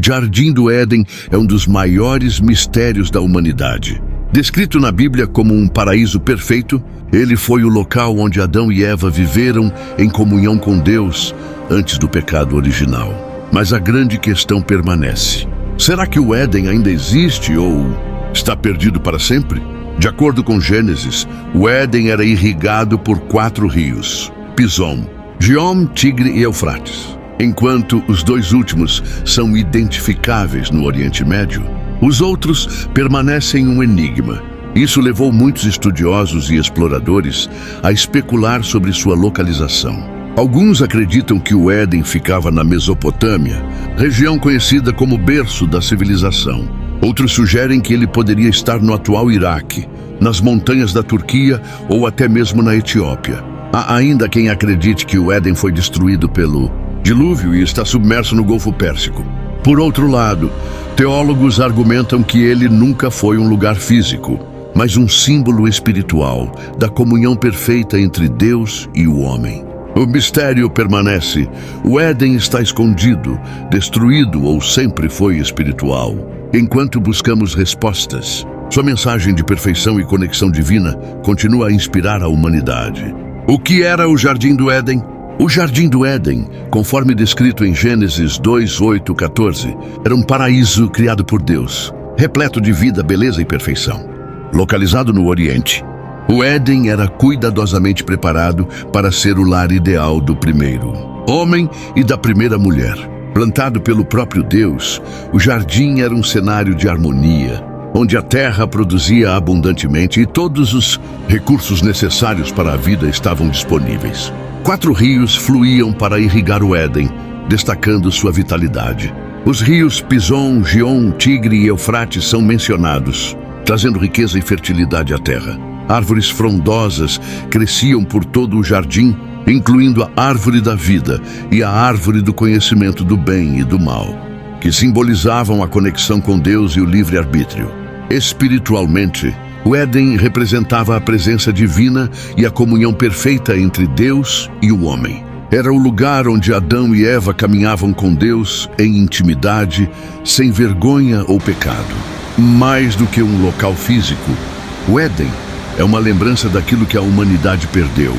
Jardim do Éden é um dos maiores mistérios da humanidade. Descrito na Bíblia como um paraíso perfeito, ele foi o local onde Adão e Eva viveram em comunhão com Deus antes do pecado original. Mas a grande questão permanece. Será que o Éden ainda existe ou está perdido para sempre? De acordo com Gênesis, o Éden era irrigado por 4 rios: Pison, Gihon, Tigre e Eufrates. Enquanto os 2 últimos são identificáveis no Oriente Médio, os outros permanecem um enigma. Isso levou muitos estudiosos e exploradores a especular sobre sua localização. Alguns acreditam que o Éden ficava na Mesopotâmia, região conhecida como berço da civilização. Outros sugerem que ele poderia estar no atual Iraque, nas montanhas da Turquia ou até mesmo na Etiópia. Há ainda quem acredite que o Éden foi destruído pelo dilúvio e está submerso no Golfo Pérsico. Por outro lado, teólogos argumentam que ele nunca foi um lugar físico, mas um símbolo espiritual da comunhão perfeita entre Deus e o homem. O mistério permanece. O Éden está escondido, destruído ou sempre foi espiritual. Enquanto buscamos respostas, sua mensagem de perfeição e conexão divina continua a inspirar a humanidade. O que era o Jardim do Éden? O Jardim do Éden, conforme descrito em Gênesis 2:8-14, era um paraíso criado por Deus, repleto de vida, beleza e perfeição. Localizado no Oriente, o Éden era cuidadosamente preparado para ser o lar ideal do primeiro homem e da primeira mulher. Plantado pelo próprio Deus, o jardim era um cenário de harmonia, onde a terra produzia abundantemente e todos os recursos necessários para a vida estavam disponíveis. 4 rios fluíam para irrigar o Éden, destacando sua vitalidade. Os rios Pison, Gihon, Tigre e Eufrates são mencionados, trazendo riqueza e fertilidade à terra. Árvores frondosas cresciam por todo o jardim, incluindo a árvore da vida e a árvore do conhecimento do bem e do mal, que simbolizavam a conexão com Deus e o livre-arbítrio. Espiritualmente, o Éden representava a presença divina e a comunhão perfeita entre Deus e o homem. Era o lugar onde Adão e Eva caminhavam com Deus em intimidade, sem vergonha ou pecado. Mais do que um local físico, o Éden é uma lembrança daquilo que a humanidade perdeu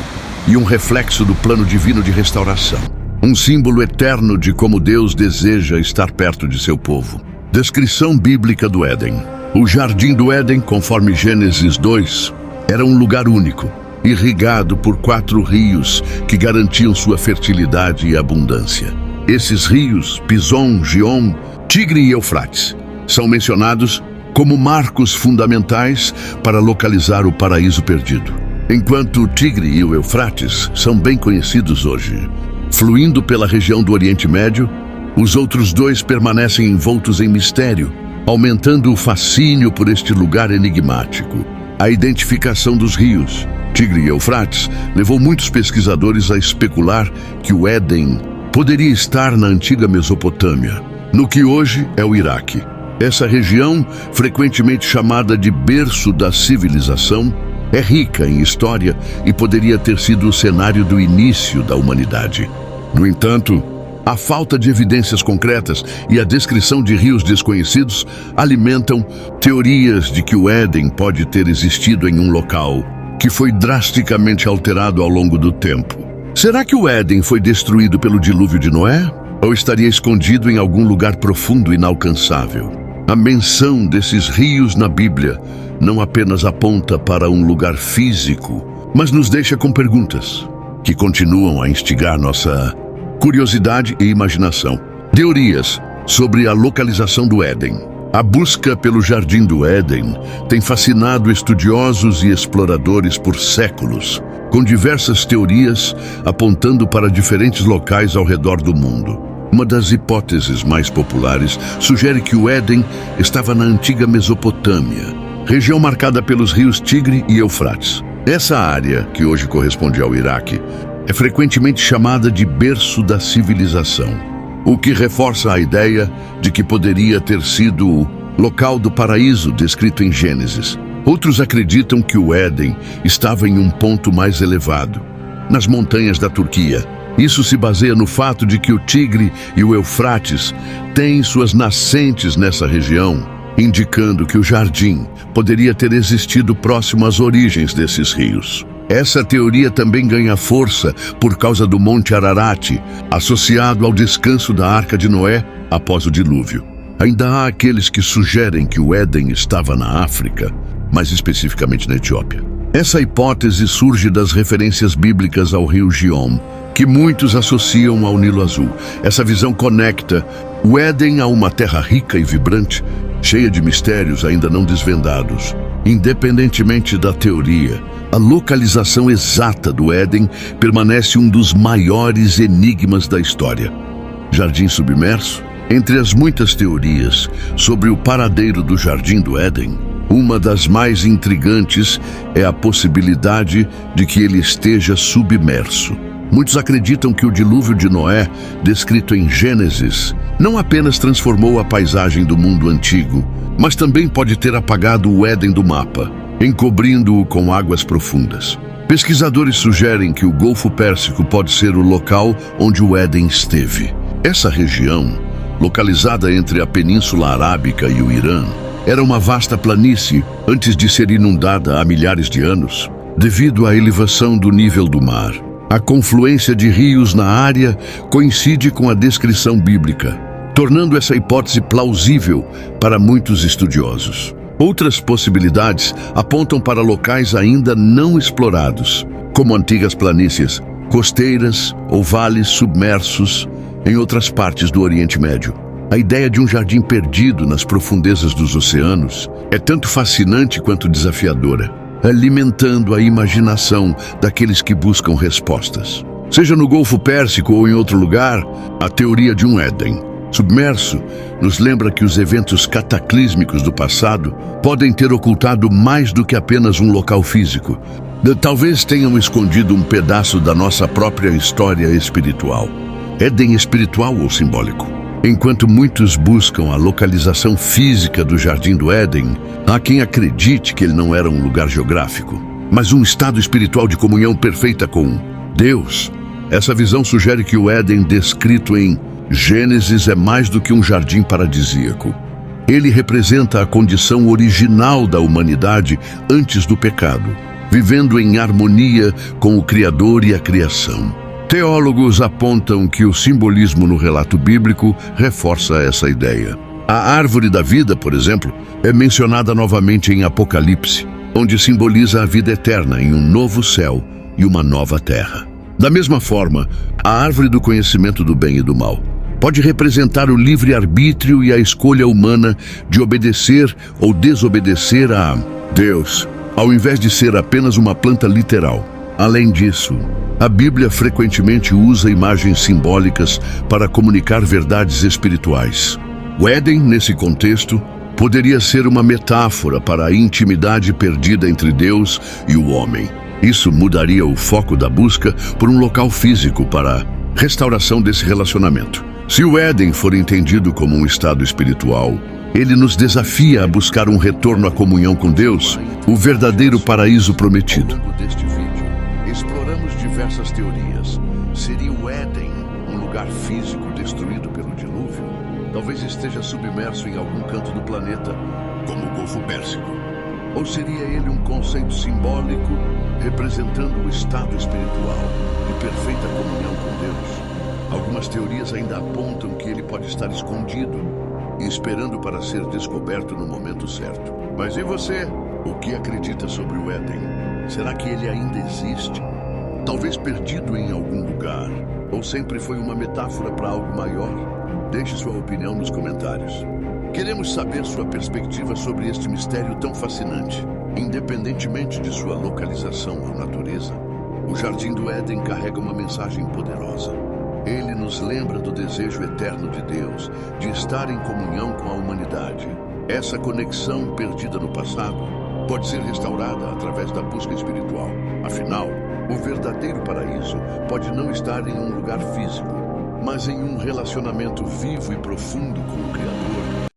e um reflexo do plano divino de restauração. Um símbolo eterno de como Deus deseja estar perto de seu povo. Descrição bíblica do Éden. O Jardim do Éden, conforme Gênesis 2, era um lugar único, irrigado por 4 rios que garantiam sua fertilidade e abundância. Esses rios, Pison, Gihon, Tigre e Eufrates, são mencionados como marcos fundamentais para localizar o paraíso perdido. Enquanto o Tigre e o Eufrates são bem conhecidos hoje, fluindo pela região do Oriente Médio, os outros 2 permanecem envoltos em mistério, aumentando o fascínio por este lugar enigmático. A identificação dos rios, Tigre e Eufrates, levou muitos pesquisadores a especular que o Éden poderia estar na antiga Mesopotâmia, no que hoje é o Iraque. Essa região, frequentemente chamada de berço da civilização, é rica em história e poderia ter sido o cenário do início da humanidade. No entanto, a falta de evidências concretas e a descrição de rios desconhecidos alimentam teorias de que o Éden pode ter existido em um local que foi drasticamente alterado ao longo do tempo. Será que o Éden foi destruído pelo dilúvio de Noé? Ou estaria escondido em algum lugar profundo e inalcançável? A menção desses rios na Bíblia não apenas aponta para um lugar físico, mas nos deixa com perguntas que continuam a instigar nossa curiosidade e imaginação. Teorias sobre a localização do Éden. A busca pelo Jardim do Éden tem fascinado estudiosos e exploradores por séculos, com diversas teorias apontando para diferentes locais ao redor do mundo. Uma das hipóteses mais populares sugere que o Éden estava na antiga Mesopotâmia, região marcada pelos rios Tigre e Eufrates. Essa área, que hoje corresponde ao Iraque, é frequentemente chamada de berço da civilização, o que reforça a ideia de que poderia ter sido o local do paraíso descrito em Gênesis. Outros acreditam que o Éden estava em um ponto mais elevado, nas montanhas da Turquia, Isso se baseia no fato de que o Tigre e o Eufrates têm suas nascentes nessa região, indicando que o jardim poderia ter existido próximo às origens desses rios. Essa teoria também ganha força por causa do Monte Ararat, associado ao descanso da Arca de Noé após o dilúvio. Ainda há aqueles que sugerem que o Éden estava na África, mais especificamente na Etiópia. Essa hipótese surge das referências bíblicas ao rio Gihon, que muitos associam ao Nilo Azul. Essa visão conecta o Éden a uma terra rica e vibrante, cheia de mistérios ainda não desvendados. Independentemente da teoria, a localização exata do Éden permanece um dos maiores enigmas da história. Jardim submerso? Entre as muitas teorias sobre o paradeiro do Jardim do Éden, uma das mais intrigantes é a possibilidade de que ele esteja submerso. Muitos acreditam que o dilúvio de Noé, descrito em Gênesis, não apenas transformou a paisagem do mundo antigo, mas também pode ter apagado o Éden do mapa, encobrindo-o com águas profundas. Pesquisadores sugerem que o Golfo Pérsico pode ser o local onde o Éden esteve. Essa região, localizada entre a Península Arábica e o Irã, era uma vasta planície antes de ser inundada há milhares de anos, devido à elevação do nível do mar. A confluência de rios na área coincide com a descrição bíblica, tornando essa hipótese plausível para muitos estudiosos. Outras possibilidades apontam para locais ainda não explorados, como antigas planícies, costeiras ou vales submersos em outras partes do Oriente Médio. A ideia de um jardim perdido nas profundezas dos oceanos é tanto fascinante quanto desafiadora, alimentando a imaginação daqueles que buscam respostas. Seja no Golfo Pérsico ou em outro lugar, a teoria de um Éden submerso nos lembra que os eventos cataclísmicos do passado podem ter ocultado mais do que apenas um local físico. Talvez tenham escondido um pedaço da nossa própria história espiritual. Éden espiritual ou simbólico? Enquanto muitos buscam a localização física do Jardim do Éden, há quem acredite que ele não era um lugar geográfico, mas um estado espiritual de comunhão perfeita com Deus. Essa visão sugere que o Éden descrito em Gênesis é mais do que um jardim paradisíaco. Ele representa a condição original da humanidade antes do pecado, vivendo em harmonia com o Criador e a criação. Teólogos apontam que o simbolismo no relato bíblico reforça essa ideia. A árvore da vida, por exemplo, é mencionada novamente em Apocalipse, onde simboliza a vida eterna em um novo céu e uma nova terra. Da mesma forma, a árvore do conhecimento do bem e do mal pode representar o livre-arbítrio e a escolha humana de obedecer ou desobedecer a Deus, ao invés de ser apenas uma planta literal. Além disso, a Bíblia frequentemente usa imagens simbólicas para comunicar verdades espirituais. O Éden, nesse contexto, poderia ser uma metáfora para a intimidade perdida entre Deus e o homem. Isso mudaria o foco da busca por um local físico para a restauração desse relacionamento. Se o Éden for entendido como um estado espiritual, ele nos desafia a buscar um retorno à comunhão com Deus, o verdadeiro paraíso prometido. Exploramos diversas teorias. Seria o Éden um lugar físico destruído pelo dilúvio? Talvez esteja submerso em algum canto do planeta, como o Golfo Pérsico. Ou seria ele um conceito simbólico representando o estado espiritual de perfeita comunhão com Deus? Algumas teorias ainda apontam que ele pode estar escondido e esperando para ser descoberto no momento certo. Mas e você? O que acredita sobre o Éden? Será que ele ainda existe? Talvez perdido em algum lugar? Ou sempre foi uma metáfora para algo maior? Deixe sua opinião nos comentários. Queremos saber sua perspectiva sobre este mistério tão fascinante. Independentemente de sua localização ou natureza, o Jardim do Éden carrega uma mensagem poderosa. Ele nos lembra do desejo eterno de Deus de estar em comunhão com a humanidade. Essa conexão perdida no passado pode ser restaurada através da busca espiritual. Afinal, o verdadeiro paraíso pode não estar em um lugar físico, mas em um relacionamento vivo e profundo com o Criador.